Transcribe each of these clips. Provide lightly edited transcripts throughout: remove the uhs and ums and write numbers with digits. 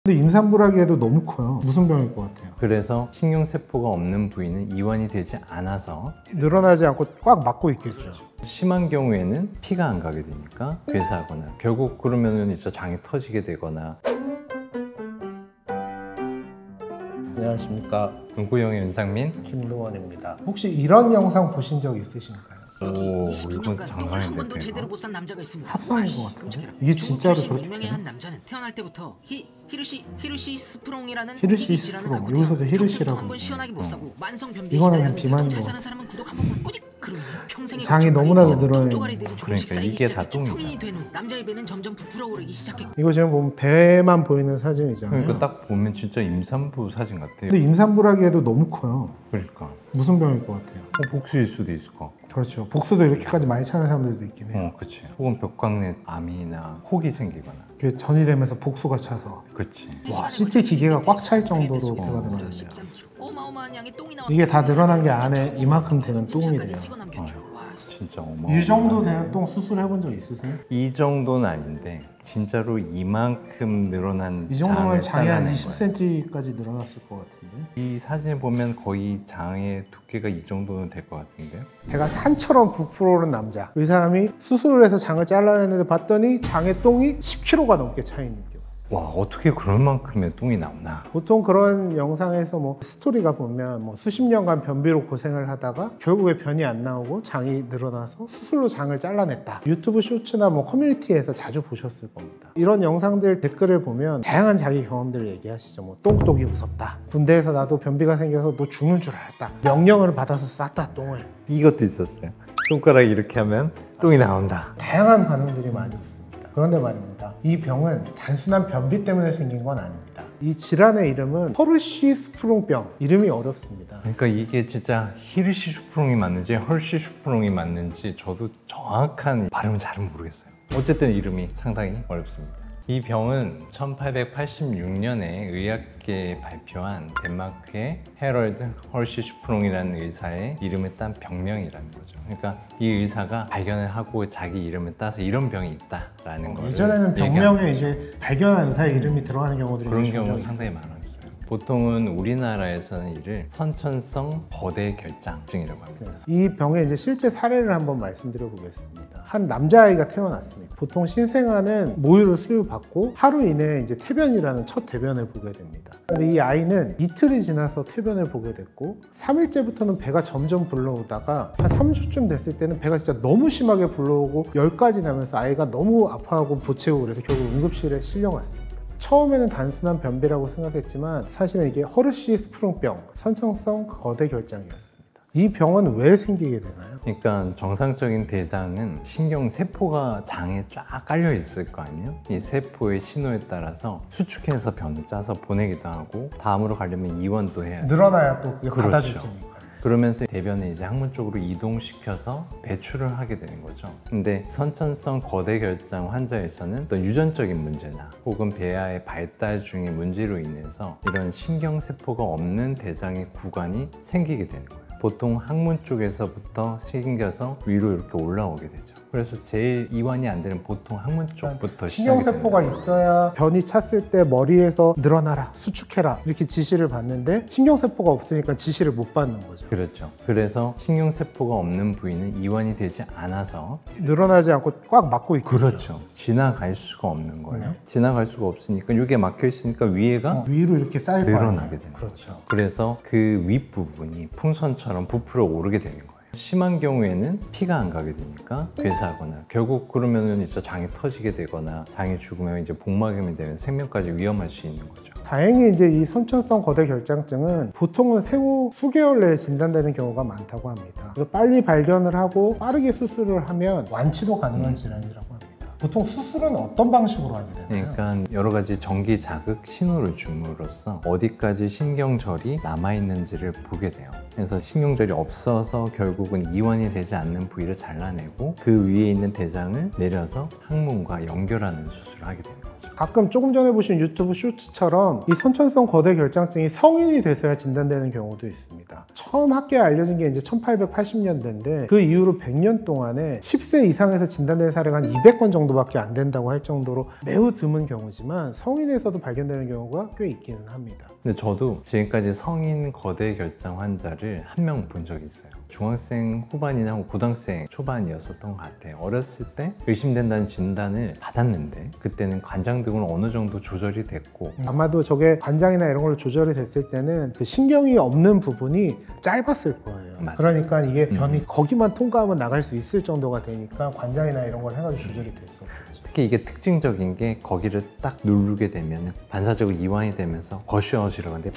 근데 임산부라기에도 너무 커요. 무슨 병일 것 같아요? 그래서 신경세포가 없는 부위는 이완이 되지 않아서 늘어나지 않고 꽉 막고 있겠죠. 심한 경우에는 피가 안 가게 되니까 괴사하거나 결국 그러면은 진짜 장이 터지게 되거나. 안녕하십니까, 문구영의 윤상민. 김동원입니다. 혹시 이런 영상 보신 적 있으신가요? 오, 이건 장난인데. 한 번도 제대로 못 산 남자가 있습니다. 합성인 것 같은데? 이게 진짜로 저렇게 유명의 돼요? 한 남자는 태어날 때부터 히르시 스프롱이라는 히르시 질환을 스프롱. 갖고 여기서도 태어나 히르시라고 한번 있네요. 시원하게 못 사고 만성 변비에 이거는 시달렸는데 비만인 잘 것 사는 사람은 구독 한 번만 꾸직 그러면 평생에 장이 걸쳐 너무나도 가리고 늘어나는 쪼가리들이 조금씩 그러니까 쌓이기 이게 다 시작했죠. 똥이잖아. 성인이 된 후 남자의 배는 점점 부풀어 오르기 시작했고 이거 지금 보면 배만 보이는 사진이잖아요. 그러니까 딱 보면 진짜 임산부 사진 같아요. 근데 임산부라기에도 너무 커요. 그러니까 무슨 병일 것 같아요? 복수일 수도 있을 것 같고. 그렇죠. 복수도 이렇게까지 많이 차는 사람들도 있긴 해요. 그치. 혹은 벽광내 암이나 혹이 생기거나. 그게 전이 되면서 복수가 차서 그렇지. 와, CT 기계가 꽉 찰 정도로 복수가 늘어난대요. 13kg. 어마어마한 양의 똥이 나왔어요. 이게 다 늘어난 게 안에 이만큼 되는 똥이 돼요. 찍어 남겼죠. 와, 진짜 어마어마한. 이 정도 되는 똥 수술해본 적 있으세요? 이 정도는 아닌데 진짜로 이만큼 늘어난 이 정도면 장을 장이 한 잘라낸 거예요. 20cm까지 늘어났을 것 같은데. 이 사진을 보면 거의 장의 두께가 이 정도는 될 것 같은데요? 배가 산처럼 부풀어오른 남자. 이 사람이 수술을 해서 장을 잘라냈는데 봤더니 장의 똥이 10kg가 넘게 차 있는 경우. 와, 어떻게 그런 만큼의 똥이 나오나. 보통 그런 영상에서 뭐 스토리가 보면 뭐 수십 년간 변비로 고생을 하다가 결국에 변이 안 나오고 장이 늘어나서 수술로 장을 잘라냈다. 유튜브 쇼츠나 뭐 커뮤니티에서 자주 보셨을 겁니다. 이런 영상들 댓글을 보면 다양한 자기 경험들을 얘기하시죠. 뭐 똥독이 무섭다. 군대에서 나도 변비가 생겨서 너 죽는 줄 알았다. 명령을 받아서 쌌다 똥을. 이것도 있었어요. 손가락 이렇게 하면 똥이 나온다. 다양한 반응들이 많이 있습니다. 그런데 말입니다. 이 병은 단순한 변비 때문에 생긴 건 아닙니다. 이 질환의 이름은 허르시 스프롱병. 이름이 어렵습니다. 그러니까 이게 진짜 히르시 슈프롱이 맞는지 헐시 슈프롱이 맞는지 저도 정확한 발음은 잘은 모르겠어요. 어쨌든 이름이 상당히 어렵습니다. 이 병은 1886년에 의학계에 발표한 덴마크의 헤럴드 헐시 슈프롱이라는 의사의 이름을 딴 병명이라는 거죠. 그러니까 이 의사가 발견을 하고 자기 이름을 따서 이런 병이 있다라는 거를 예전에는 얘기한 병명에 이제 발견한 의사의 이름이 들어가는 경우들이 그런 종종 경우가 있었어요. 상당히 많았어요. 보통은 우리나라에서는 이를 선천성 거대 결장증이라고 합니다. 이 병의 이제 실제 사례를 한번 말씀드려 보겠습니다. 한 남자아이가 태어났습니다. 보통 신생아는 모유를 수유받고 하루 이내에 이제 퇴변이라는 첫 대변을 보게 됩니다. 근데 이 아이는 이틀이 지나서 퇴변을 보게 됐고 3일째부터는 배가 점점 불러오다가 한 3주쯤 됐을 때는 배가 진짜 너무 심하게 불러오고 열까지 나면서 아이가 너무 아파하고 보채고 그래서 결국 응급실에 실려갔습니다. 처음에는 단순한 변비라고 생각했지만 사실은 이게 허르시 스프롱병, 선천성 거대 결장이었습니다. 이 병은 왜 생기게 되나요? 그러니까 정상적인 대장은 신경세포가 장에 쫙 깔려 있을 거 아니에요? 이 세포의 신호에 따라서 수축해서 변을 짜서 보내기도 하고 다음으로 가려면 이완도 해야 돼요. 늘어나야 또 그게 그렇죠. 받아줄 테니까. 그러면서 대변을 이제 항문 쪽으로 이동시켜서 배출을 하게 되는 거죠. 근데 선천성 거대 결장 환자에서는 어떤 유전적인 문제나 혹은 배아의 발달 중의 문제로 인해서 이런 신경세포가 없는 대장의 구간이 생기게 되는 거예요. 보통 항문 쪽에서부터 생겨서 위로 이렇게 올라오게 되죠. 그래서 제일 이완이 안 되는 보통 항문 쪽부터 시작이 신경세포가 되는 거예요. 있어야 변이 찼을 때 머리에서 늘어나라, 수축해라 이렇게 지시를 받는데 신경세포가 없으니까 지시를 못 받는 거죠. 그렇죠. 그래서 신경세포가 없는 부위는 이완이 되지 않아서 늘어나지 않고 꽉 막고 있고. 그렇죠. 지나갈 수가 없는 거예요. 네. 지나갈 수가 없으니까 이게 막혀 있으니까 위에가 위로 이렇게 쌓일 거 아니에요. 늘어나게 되는 그렇죠. 거죠. 그래서 그 윗부분이 풍선처럼 부풀어 오르게 되는 거예요. 심한 경우에는 피가 안 가게 되니까 괴사하거나 결국 그러면은 진짜 장이 터지게 되거나 장이 죽으면 이제 복막염이 되면 생명까지 위험할 수 있는 거죠. 다행히 이제 이 선천성 거대 결장증은 보통은 생후 수개월 내에 진단되는 경우가 많다고 합니다. 그래서 빨리 발견을 하고 빠르게 수술을 하면 완치도 가능한 질환이라고 합니다. 보통 수술은 어떤 방식으로 하게 되나요? 그러니까 여러 가지 전기 자극 신호를 줌으로써 어디까지 신경절이 남아있는지를 보게 돼요. 그래서 신경절이 없어서 결국은 이완이 되지 않는 부위를 잘라내고 그 위에 있는 대장을 내려서 항문과 연결하는 수술을 하게 되는 거죠. 가끔 조금 전에 보신 유튜브 쇼츠처럼 이 선천성 거대 결장증이 성인이 돼서야 진단되는 경우도 있습니다. 처음 학계에 알려진 게 이제 1880년대인데 그 이후로 100년 동안에 10세 이상에서 진단된 사례가 한 200건 정도밖에 안 된다고 할 정도로 매우 드문 경우지만 성인에서도 발견되는 경우가 꽤 있기는 합니다. 근데 저도 지금까지 성인 거대 결장 환자를 한 명 본 적이 있어요. 중학생 후반이나 고등학생 초반이었었던 것 같아요. 어렸을 때 의심된다는 진단을 받았는데 그때는 관장 등으로 어느 정도 조절이 됐고 아마도 저게 관장이나 이런 걸로 조절이 됐을 때는 그 신경이 없는 부분이 짧았을 거예요. 맞아요. 그러니까 이게 변이 거기만 통과하면 나갈 수 있을 정도가 되니까 관장이나 이런 걸 해가지고 조절이 됐었어요. 특히 이게 특징적인 게 거기를 딱 누르게 되면 반사적으로 이완이 되면서 거시어지라고 하는데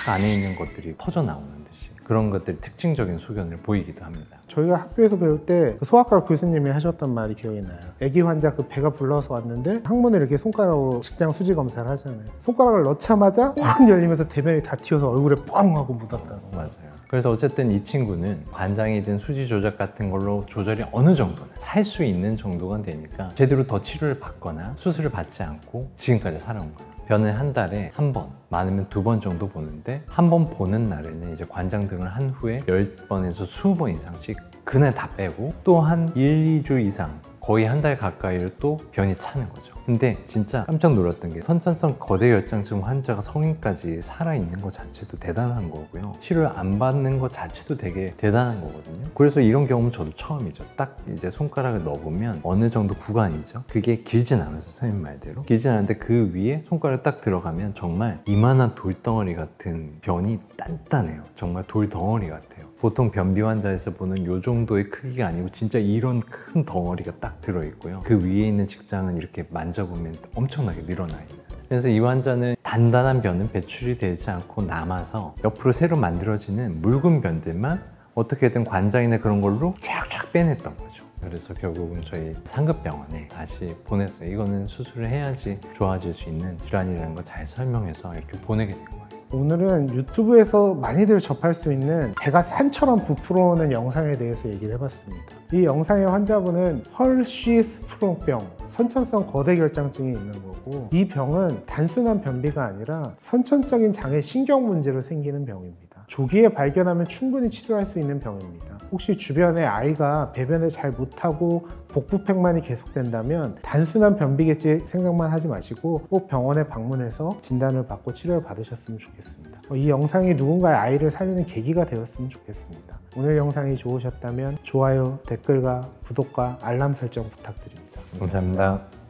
팍 안에 있는 것들이 퍼져나오는 듯이 그런 것들이 특징적인 소견을 보이기도 합니다. 저희가 학교에서 배울 때 그 소아과 교수님이 하셨던 말이 기억이 나요. 아기 환자 그 배가 불러서 왔는데 항문을 이렇게 손가락으로 직장 수지 검사를 하잖아요. 손가락을 넣자마자 확 열리면서 대변이 다 튀어서 얼굴에 뻥 하고 묻었다고. 맞아요. 그래서 어쨌든 이 친구는 관장이든 수지 조작 같은 걸로 조절이 어느 정도는 살 수 있는 정도가 되니까 제대로 더 치료를 받거나 수술을 받지 않고 지금까지 살아온 거예요. 변을 한 달에 한 번, 많으면 2번 정도 보는데 한 번 보는 날에는 이제 관장 등을 한 후에 10번에서 20번 이상씩 그날 다 빼고 또 한 1, 2주 이상 거의 한 달 가까이를 또 변이 차는 거죠. 근데 진짜 깜짝 놀랐던 게 선천성 거대 결장증 환자가 성인까지 살아있는 것 자체도 대단한 거고요. 치료를 안 받는 것 자체도 되게 대단한 거거든요. 그래서 이런 경험은 저도 처음이죠. 딱 이제 손가락을 넣어보면 어느 정도 구간이죠. 그게 길진 않아서 선생님 말대로 길진 않은데 그 위에 손가락 딱 들어가면 정말 이만한 돌덩어리 같은 변이 단단해요. 정말 돌덩어리 같아요. 보통 변비 환자에서 보는 이 정도의 크기가 아니고 진짜 이런 큰 덩어리가 딱 들어있고요. 그 위에 있는 직장은 이렇게 만져보면 엄청나게 늘어나 있는. 그래서 이 환자는 단단한 변은 배출이 되지 않고 남아서 옆으로 새로 만들어지는 묽은 변들만 어떻게든 관장이나 그런 걸로 쫙쫙 빼냈던 거죠. 그래서 결국은 저희 상급병원에 다시 보냈어요. 이거는 수술을 해야지 좋아질 수 있는 질환이라는 걸 잘 설명해서 이렇게 보내게 된 거예요. 오늘은 유튜브에서 많이들 접할 수 있는 배가 산처럼 부풀어오는 영상에 대해서 얘기를 해봤습니다. 이 영상의 환자분은 헐시스프롱병, 선천성 거대 결장증이 있는 거고 이 병은 단순한 변비가 아니라 선천적인 장애 신경 문제로 생기는 병입니다. 조기에 발견하면 충분히 치료할 수 있는 병입니다. 혹시 주변에 아이가 배변을 잘 못하고 복부팽만이 계속된다면 단순한 변비겠지 생각만 하지 마시고 꼭 병원에 방문해서 진단을 받고 치료를 받으셨으면 좋겠습니다. 이 영상이 누군가의 아이를 살리는 계기가 되었으면 좋겠습니다. 오늘 영상이 좋으셨다면 좋아요, 댓글과 구독과 알람 설정 부탁드립니다. 감사합니다.